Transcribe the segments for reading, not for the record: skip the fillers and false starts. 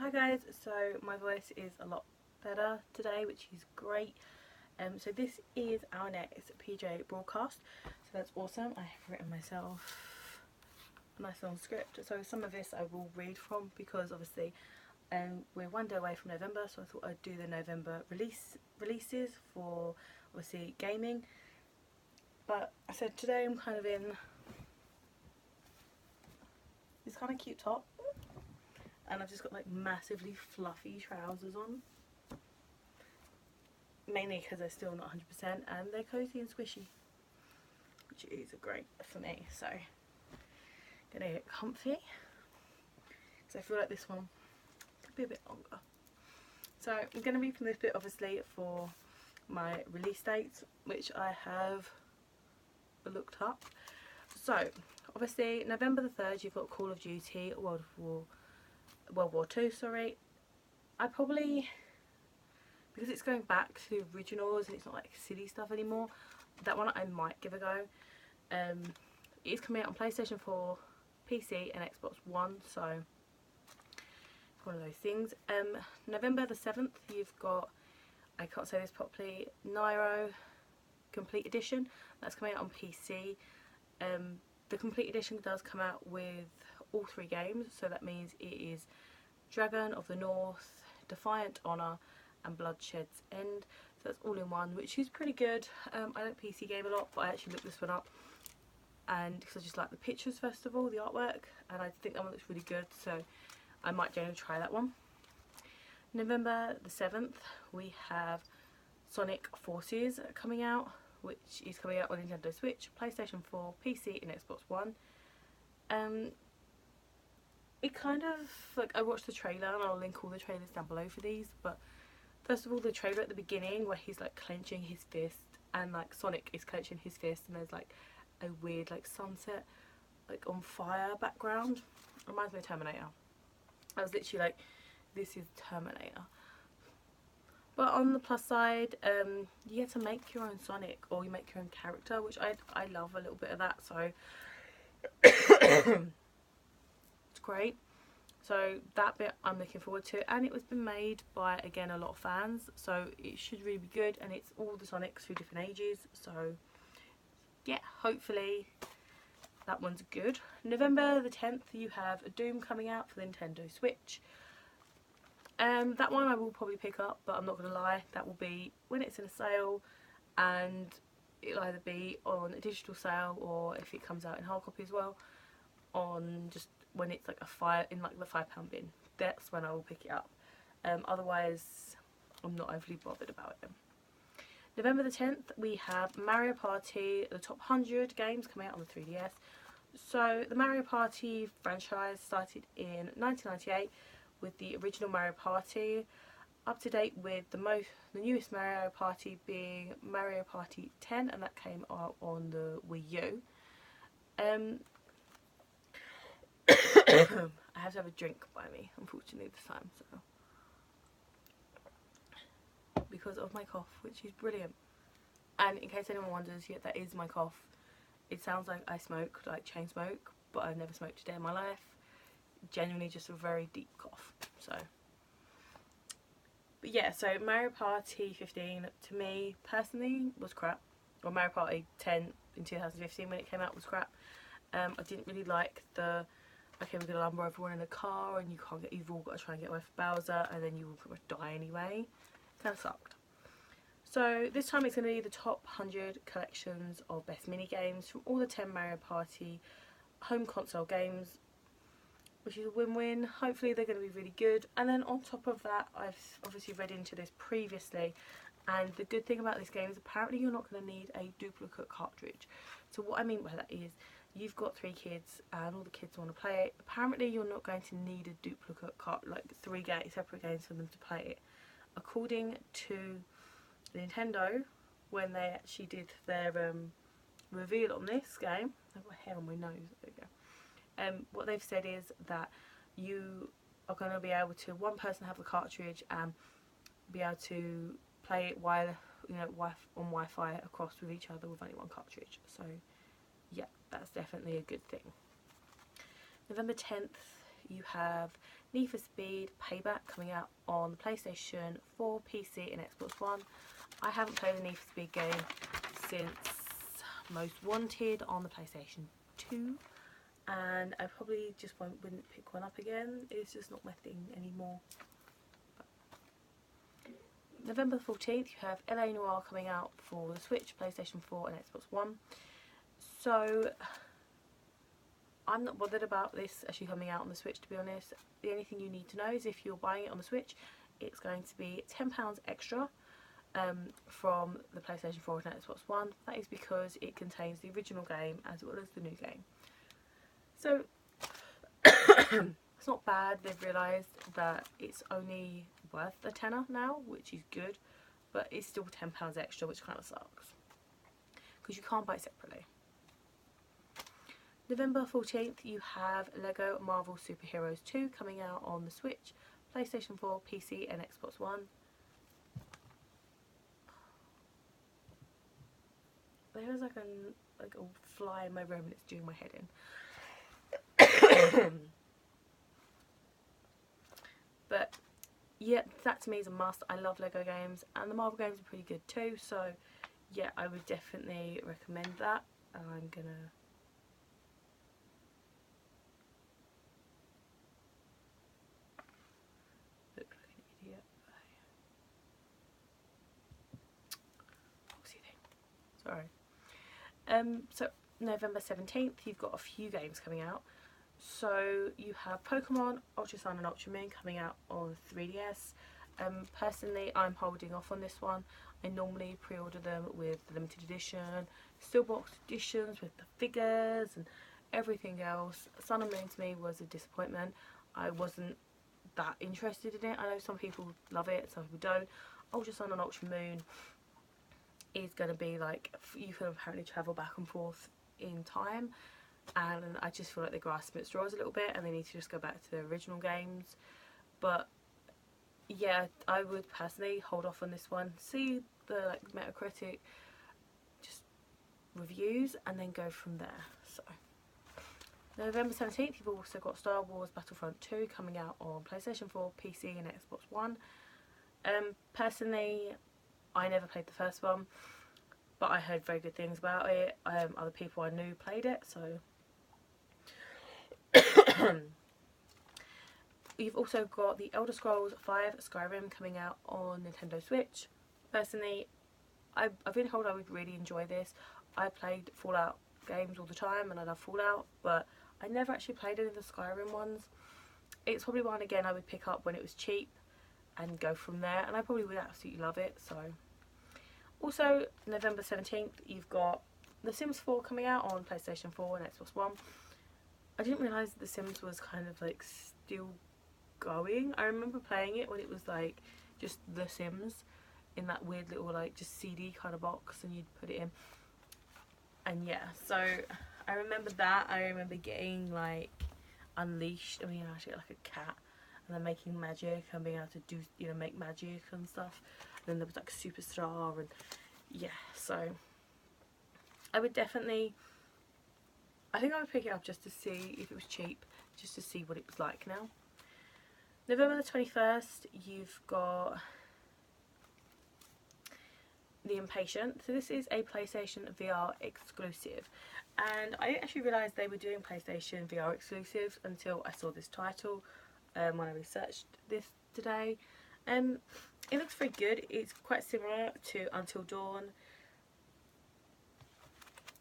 Hi guys, so my voice is a lot better today, which is great. So this is our next PJ broadcast, so that's awesome. I have written myself a nice long script, so some of this I will read from because obviously we're one day away from November, so I thought I'd do the November releases for obviously gaming. But I said today I'm kind of in this kind of cute top, and I've just got like massively fluffy trousers on, mainly because they're still not 100% and they're cozy and squishy, which is great for me. So gonna get comfy because I feel like this one could be a bit longer. So I'm gonna read from this bit obviously for my release dates, which I have looked up. So obviously November the 3rd you've got Call of Duty World War II, sorry. I probably, because it's going back to the originals and it's not like silly stuff anymore, that one I might give a go. It is coming out on PlayStation 4, PC and Xbox One, so one of those things. November the 7th you've got, I can't say this properly, Nairo Complete Edition. That's coming out on PC. The Complete Edition does come out with all 3 games, so that means it is Dragon of the North, Defiant Honor and Bloodshed's End. So that's all in one, which is pretty good. I don't PC game a lot, but I actually looked this one up, and because I just like the pictures first of all, the artwork, and I think that one looks really good, so I might generally try that one. November the 7th we have Sonic Forces coming out, which is coming out on Nintendo Switch, PlayStation 4, PC and Xbox One. It kind of, like, I watched the trailer and I'll link all the trailers down below for these, but first of all the trailer at the beginning where he's like clenching his fist and like Sonic is clenching his fist and there's like a weird like sunset like on fire background, reminds me of Terminator. I was literally like, this is Terminator. But on the plus side, you get to make your own Sonic, or you make your own character, which I love a little bit of that, so it's great. So that bit I'm looking forward to, and it was been made by, again, a lot of fans, so it should really be good, and it's all the Sonics through different ages, so yeah, hopefully that one's good. November the 10th you have Doom coming out for the Nintendo Switch. That one I will probably pick up, but I'm not going to lie, that will be when it's in a sale, and it'll either be on a digital sale or if it comes out in hard copy as well, on just when it's like in like the £5 bin. That's when I will pick it up. Otherwise I'm not overly bothered about it. November the 10th we have Mario Party, the top 100 games coming out on the 3DS. So the Mario Party franchise started in 1998 with the original Mario Party, up to date with the newest Mario Party being Mario Party 10, and that came out on the Wii U. I have to have a drink by me, unfortunately, this time, so because of my cough, which is brilliant. And in case anyone wonders, yeah, that is my cough. It sounds like I smoke, like chain smoke, but I've never smoked a day in my life. Genuinely just a very deep cough. So, but yeah, so Mario Party 15 to me personally was crap, or Mario Party 10 in 2015 when it came out was crap. I didn't really like the, okay, we're going to lumber everyone in a car and you've all got to try and get away from Bowser and then you will pretty much die anyway. Kind of sucked. So this time it's going to be the top 100 collections of best mini games from all the 10 Mario Party home console games, which is a win-win. Hopefully they're going to be really good. And then on top of that, I've obviously read into this previously, and the good thing about this game is apparently you're not going to need a duplicate cartridge. So what I mean by that is, you've got 3 kids and all the kids want to play it. Apparently you're not going to need a duplicate like 3 separate games for them to play it. According to Nintendo, when they actually did their reveal on this game, I've got hair on my nose, there we go. What they've said is that you are going to be able to, one person have the cartridge and be able to play it while, you know, on Wi-Fi across with each other with only one cartridge. So yeah, that's definitely a good thing. November 10th you have Need for Speed Payback coming out on the PlayStation 4, PC and Xbox One. I haven't played a Need for Speed game since Most Wanted on the PlayStation 2, and I probably just wouldn't pick one up again. It's just not my thing anymore. November 14th, you have LA Noire coming out for the Switch, PlayStation 4 and Xbox One. So I'm not bothered about this actually coming out on the Switch, to be honest. The only thing you need to know is if you're buying it on the Switch, it's going to be £10 extra from the PlayStation 4 and Xbox One. That is because it contains the original game as well as the new game. So it's not bad. They've realised that it's only worth a tenner now, which is good, but it's still £10 extra, which kind of sucks because you can't buy it separately. November 14th, you have Lego Marvel Super Heroes 2 coming out on the Switch, PlayStation 4, PC and Xbox One. There's like a fly in my room and it's doing my head in. But yeah, that to me is a must. I love Lego games, and the Marvel games are pretty good too, so yeah, I would definitely recommend that. And I'm gonna look like an idiot. Foxy thing. Sorry. So November 17th, you've got a few games coming out. So you have Pokemon Ultra Sun and Ultra Moon coming out on 3DS. Personally, I'm holding off on this one. I normally pre-order them with the limited edition, steelbox editions with the figures and everything else. Sun and Moon to me was a disappointment. I wasn't that interested in it. I know some people love it, some people don't. Ultra Sun and Ultra Moon is going to be like, you can apparently travel back and forth in time, and I just feel like they're grasping at straws a little bit and they need to just go back to the original games. But yeah, I would personally hold off on this one, see the like Metacritic just reviews and then go from there. So November 17th, you've also got Star Wars Battlefront 2 coming out on PlayStation 4, PC and Xbox One. Personally, I never played the first one, but I heard very good things about it. Other people I knew played it, so you've also got the Elder Scrolls 5 Skyrim coming out on Nintendo Switch. Personally, I've been told I would really enjoy this. I played Fallout games all the time and I love Fallout, but I never actually played any of the Skyrim ones. It's probably one again I would pick up when it was cheap and go from there, and I probably would absolutely love it. So also November 17th, you've got The Sims 4 coming out on PlayStation 4 and Xbox One. I didn't realise The Sims was kind of like still going. I remember playing it when it was like just The Sims in that weird little like just CD kind of box and you'd put it in. And yeah, so I remember that. I remember getting like Unleashed. I mean, I actually got like a cat, and then making magic and being able to do, you know, make magic and stuff. And then there was like Superstar, and yeah, so I would definitely, I think I would pick it up just to see if it was cheap, just to see what it was like now. November the 21st, you've got The Impatient. So this is a PlayStation VR exclusive, and I didn't actually realise they were doing PlayStation VR exclusives until I saw this title when I researched this today. It looks very good. It's quite similar to Until Dawn,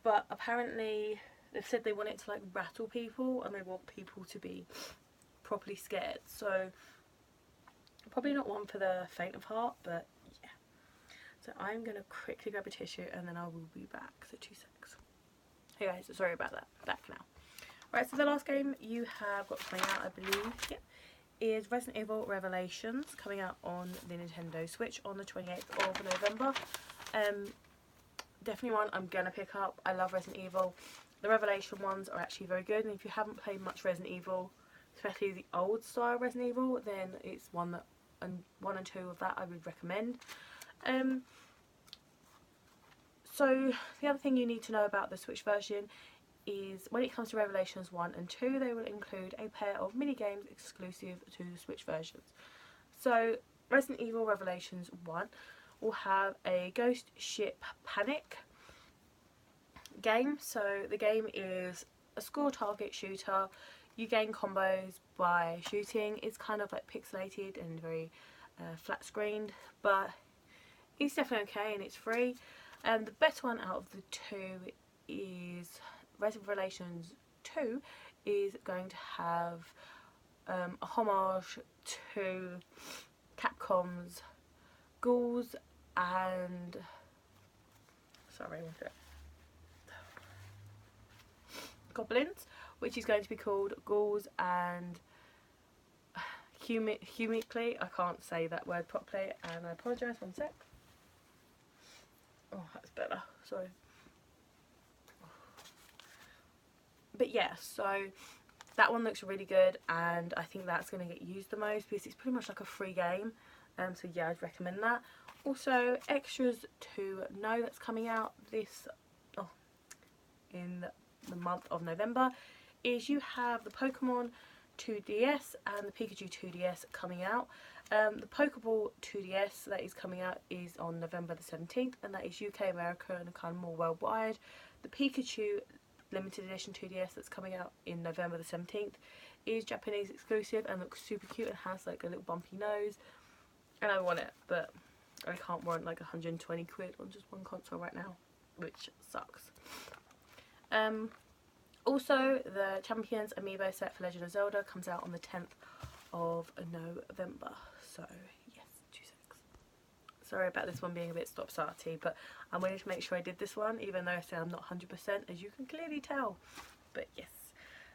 but apparently they've said they want it to like rattle people and they want people to be properly scared. So probably not one for the faint of heart, but yeah. So I'm going to quickly grab a tissue and then I will be back. So 2 seconds. Hey guys, sorry about that. Back now. Right, so the last game you have got coming out, I believe, yeah, is Resident Evil Revelations, coming out on the Nintendo Switch on the 28th of November. Definitely one I'm going to pick up. I love Resident Evil. The Revelation ones are actually very good, and if you haven't played much Resident Evil, especially the old style Resident Evil, then it's one and 2 of that I would recommend. So the other thing you need to know about the Switch version is, when it comes to Revelations 1 and 2, they will include a pair of mini games exclusive to the Switch versions. So Resident Evil Revelations 1 will have a Ghost Ship Panic game. So the game is a score target shooter. You gain combos by shooting. It's kind of like pixelated and very flat screened, but it's definitely okay and it's free. And the better one out of the two is Revelations 2 is going to have a homage to Capcom's Ghouls and Goblins, which is going to be called Ghouls and Humically. I can't say that word properly, and I apologise. One sec. Oh, that's better. Sorry. But yeah, so that one looks really good, and I think that's going to get used the most because it's pretty much like a free game. So yeah, I'd recommend that. Also, extras to know that's coming out in the month of November is you have the Pokemon 2DS and the Pikachu 2DS coming out. The Pokeball 2DS that is coming out is on November the 17th, and that is UK, America, and kind of more worldwide. The Pikachu limited edition 2DS that's coming out in November the 17th is Japanese exclusive and looks super cute and has like a little bumpy nose, and I want it, but I can't warrant like 120 quid on just one console right now, which sucks. Also, the Champions Amiibo set for Legend of Zelda comes out on the 10th of November. So, yes, 2 secs. Sorry about this one being a bit stop-starty, but I wanted to make sure I did this one, even though I said I'm not 100%, as you can clearly tell. But yes.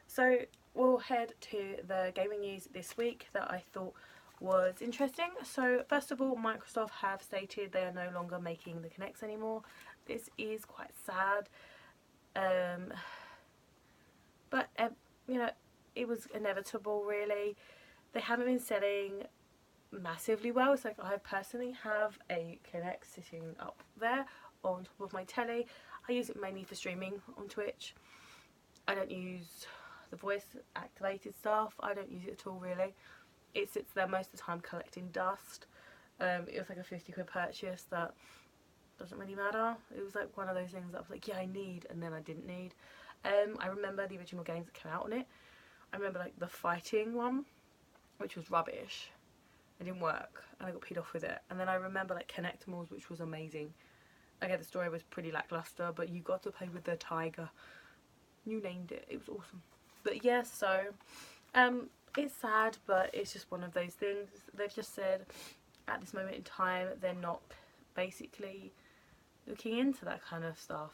So, we'll head to the gaming news this week that I thought was interesting. So, first of all, Microsoft have stated they are no longer making the Kinects anymore. This is quite sad. But you know, it was inevitable really. They haven't been selling massively well. It's like I personally have a Kinect sitting up there on top of my telly. I use it mainly for streaming on Twitch. I don't use the voice activated stuff. I don't use it at all really. It sits there most of the time collecting dust. It was like a 50 quid purchase that doesn't really matter. It was like one of those things that I was like, yeah, I need, and then I didn't need. I remember the original games that came out on it. I remember like the fighting one, which was rubbish. It didn't work, and I got peed off with it. And then I remember like Connectimals, which was amazing. Again, the story was pretty lackluster, but you got to play with the tiger. You named it. It was awesome. But yeah, so it's sad, but it's just one of those things. They've just said at this moment in time they're not basically looking into that kind of stuff,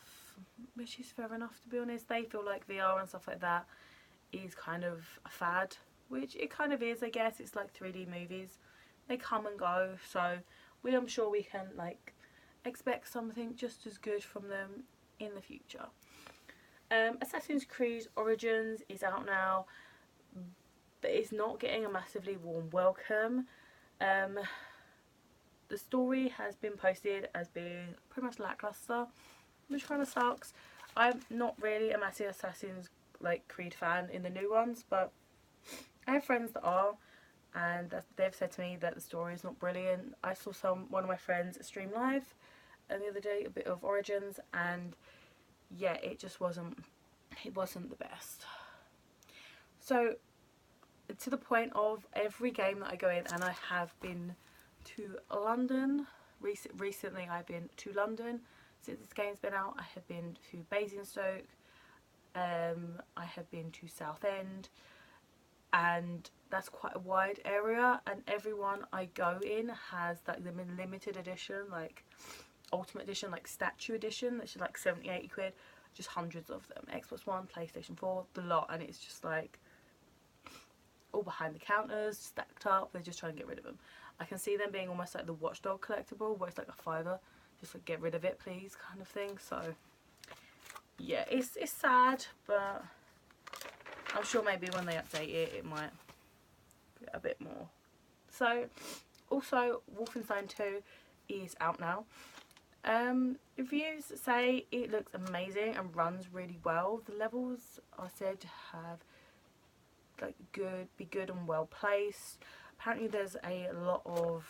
which is fair enough, to be honest. They feel like VR and stuff like that is kind of a fad, which it kind of is, I guess. It's like 3D movies. They come and go, so I'm sure we can like expect something just as good from them in the future. Assassin's Creed Origins is out now, but it's not getting a massively warm welcome. The story has been posted as being pretty much lackluster, which kind of sucks. I'm not really a massive Assassin's Creed fan in the new ones, but I have friends that are, and they've said to me that the story is not brilliant. I saw one of my friends stream live the other day, a bit of Origins, and yeah, it just wasn't the best. So to the point of every game that I go in, and I have been to London recently. I've been to London since this game's been out. I have been to Basingstoke, I have been to Southend, and that's quite a wide area, and everyone I go in has like the limited edition, like ultimate edition, like statue edition, that's just like 70-80 quid, just hundreds of them. Xbox One, PlayStation 4, the lot, and it's just like all behind the counters, stacked up. They're just trying to get rid of them. I can see them being almost like the Watchdog collectible, where it's like a $5, just like get rid of it please kind of thing. So yeah, it's sad, but I'm sure maybe when they update it, it might get a bit more. So also Wolfenstein 2 is out now. Reviews say it looks amazing and runs really well. The levels are said to have like be good and well placed. Apparently there's a lot of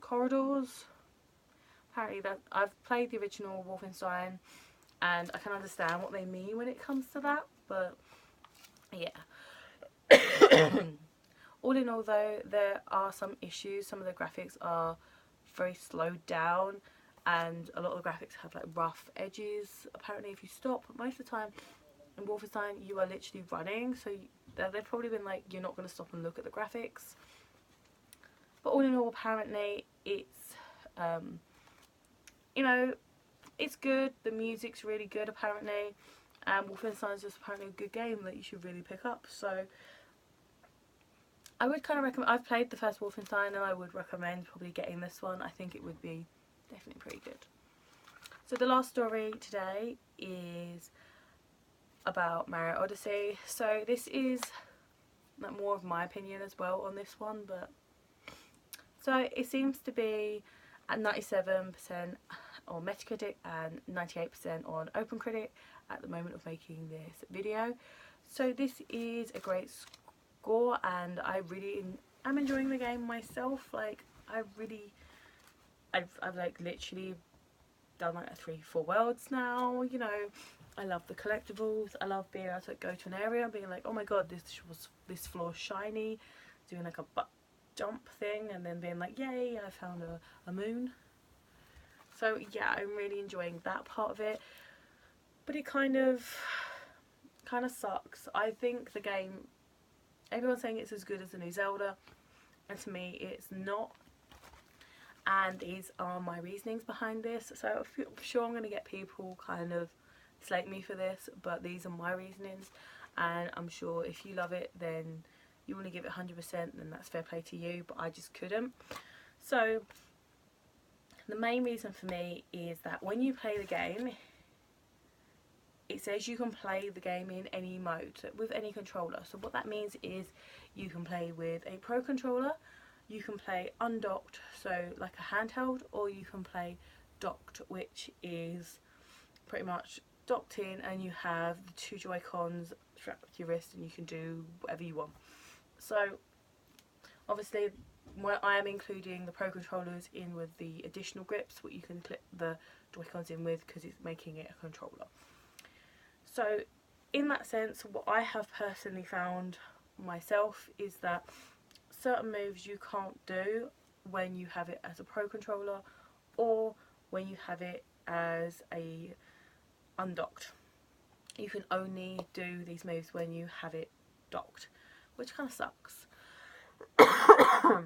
corridors. Apparently that I've played the original Wolfenstein and I can understand what they mean when it comes to that, but yeah. All in all though, there are some issues. Some of the graphics are very slowed down and a lot of the graphics have like rough edges. Apparently if you stop, most of the time in Wolfenstein you are literally running, so they've probably been like, you're not going to stop and look at the graphics. But all in all, apparently it's you know, it's good. The music's really good apparently, and Wolfenstein's just apparently a good game that you should really pick up. So I would kind of recommend. I've played the first Wolfenstein and I would recommend probably getting this one. I think it would be definitely pretty good. So the last story today is about Mario Odyssey. So this is like more of my opinion as well on this one, but so it seems to be at 97% on Metacritic and 98% on OpenCritic at the moment of making this video. So this is a great score and I really am enjoying the game myself. Like I've like literally done like 3-4 worlds now, you know. I love the collectibles. I love being able to go to an area and being like, oh my god, this floor's shiny, doing like a butt jump thing and then being like, yay, I found a moon. So yeah, I'm really enjoying that part of it, but it kind of sucks. I think the game, everyone's saying it's as good as the new Zelda, and to me it's not, and these are my reasonings behind this. So I'm sure I'm going to get people kind of slate me for this, but these are my reasonings, and I'm sure if you love it then you want to give it 100%, then that's fair play to you, but I just couldn't. So the main reason for me is that when you play the game, it says you can play the game in any mode, so with any controller. So what that means is you can play with a Pro controller, you can play undocked, so like a handheld, or you can play docked, which is pretty much docked in and you have the 2 Joy-Cons strapped to your wrist and you can do whatever you want. So obviously I am including the Pro controllers in with the additional grips, what you can clip the Joy-Cons in with, because it's making it a controller. So in that sense, what I have personally found myself is that certain moves you can't do when you have it as a Pro controller or when you have it as a undocked. You can only do these moves when you have it docked, which kind of sucks. Oh,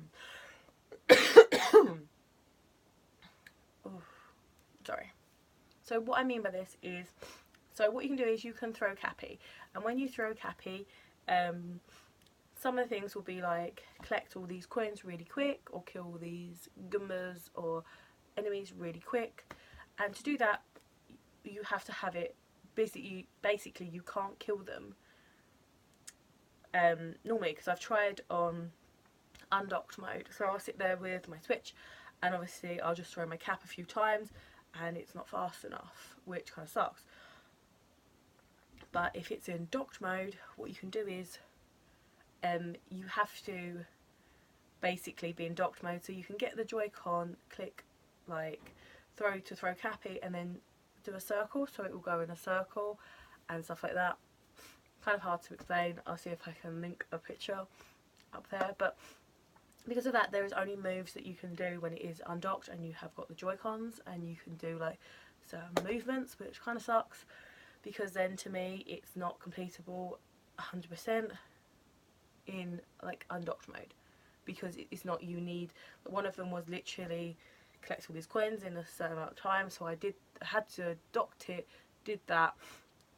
sorry. So what I mean by this is, so what you can do is you can throw Cappy, and when you throw Cappy, some of the things will be like collect all these coins really quick, or kill these Goombas or enemies really quick, and to do that you have to have it basically you can't kill them normally, because I've tried on undocked mode. So I'll sit there with my Switch and obviously I'll just throw my cap a few times and it's not fast enough, which kind of sucks. But if it's in docked mode, what you can do is you have to basically be in docked mode, so you can get the Joy-Con, click like throw to throw Cappy, and then do a circle, so it will go in a circle and stuff like that. Kind of hard to explain. I'll see if I can link a picture up there, but because of that there is only moves that you can do when it is undocked and you have got the Joy-Cons, and you can do like some movements, which kind of sucks because then to me it's not completable 100% in like undocked mode, because it's not, you need, one of them was literally collect all these coins in a certain amount of time, so I had to docked it, did that,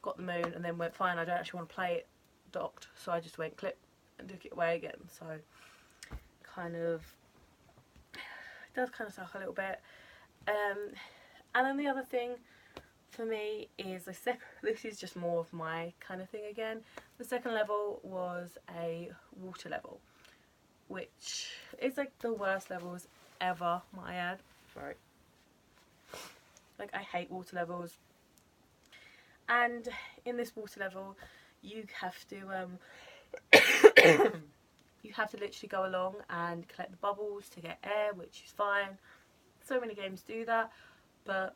got the moon, and then went fine, I don't actually want to play it docked, so I just went clip and took it away again. So kind of, it does kind of suck a little bit. And then the other thing for me is this is just more of my kind of thing again. The second level was a water level, which is like the worst levels ever, might I add. Sorry. Like, I hate water levels. And in this water level, you have to you have to literally go along and collect the bubbles to get air, which is fine. So many games do that, but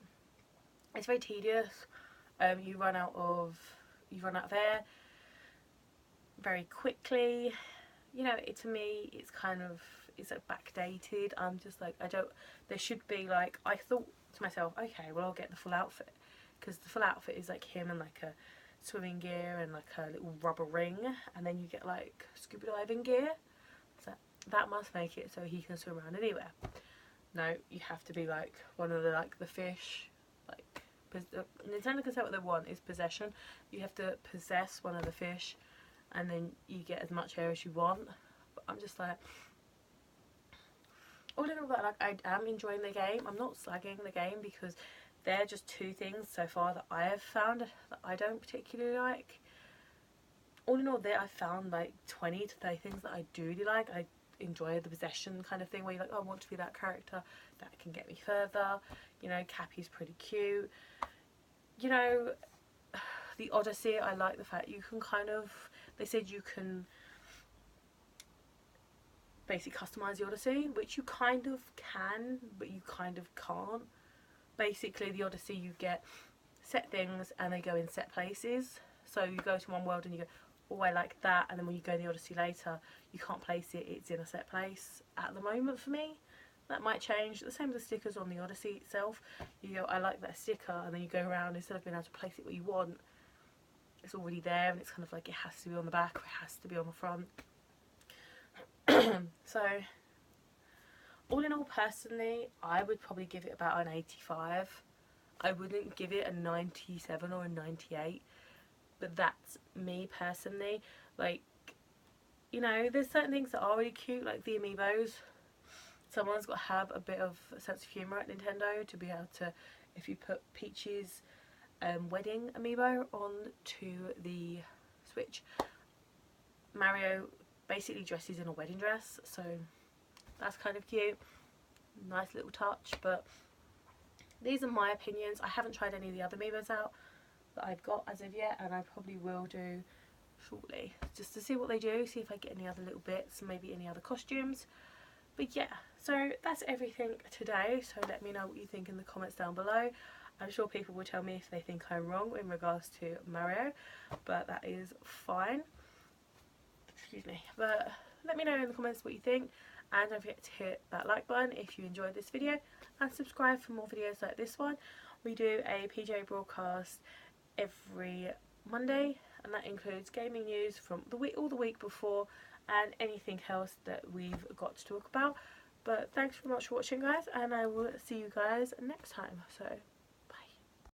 it's very tedious. You run out of air very quickly. You know, to me, it's like backdated. I'm just like, there should be like, I thought to myself, okay, well, I'll get the full outfit, because the full outfit is like him and like a swimming gear and like a little rubber ring, and then you get like scuba diving gear. So that must make it so he can swim around anywhere. No, you have to be like one of the fish. Like, Nintendo can say what they want, is possession. You have to possess one of the fish, and then you get as much air as you want. But I'm just like, all in all, that, like, I am enjoying the game. I'm not slagging the game, because they're just two things so far that I have found that I don't particularly like. All in all, there I found like 20 to 30 things that I do really like. I enjoy the possession kind of thing, where you're like, oh, I want to be that character, that can get me further. You know, Cappy's pretty cute. You know, the Odyssey, I like the fact you can kind of, they said you can basically customise the Odyssey, which you kind of can, but you kind of can't. Basically, the Odyssey, you get set things and they go in set places. So you go to one world and you go, oh, I like that, and then when you go in the Odyssey later, you can't place it, it's in a set place at the moment for me. That might change. The same with the stickers on the Odyssey itself. You go, I like that sticker, and then you go around, instead of being able to place it where you want, it's already there, and it's kind of like it has to be on the back or it has to be on the front. So all in all, personally, I would probably give it about an 85. I wouldn't give it a 97 or a 98, but that's me personally. Like, you know, there's certain things that are really cute, like the Amiibos. Someone's got to have a bit of a sense of humour at Nintendo to be able to, if you put Peach's wedding Amiibo onto the Switch, Mario basically dresses in a wedding dress, so that's kind of cute. Nice little touch. But these are my opinions. I haven't tried any of the other Amiibos out that I've got as of yet, and I probably will do shortly, just to see what they do, see if I get any other little bits, maybe any other costumes. But yeah, so that's everything today. So let me know what you think in the comments down below. I'm sure people will tell me if they think I'm wrong in regards to Mario, but that is fine. Excuse me. But let me know in the comments what you think, and don't forget to hit that like button if you enjoyed this video, and subscribe for more videos like this one. We do a PJ broadcast every Monday, and that includes gaming news from the week, all the week before, and anything else that we've got to talk about. But thanks very much for watching, guys, and I will see you guys next time. So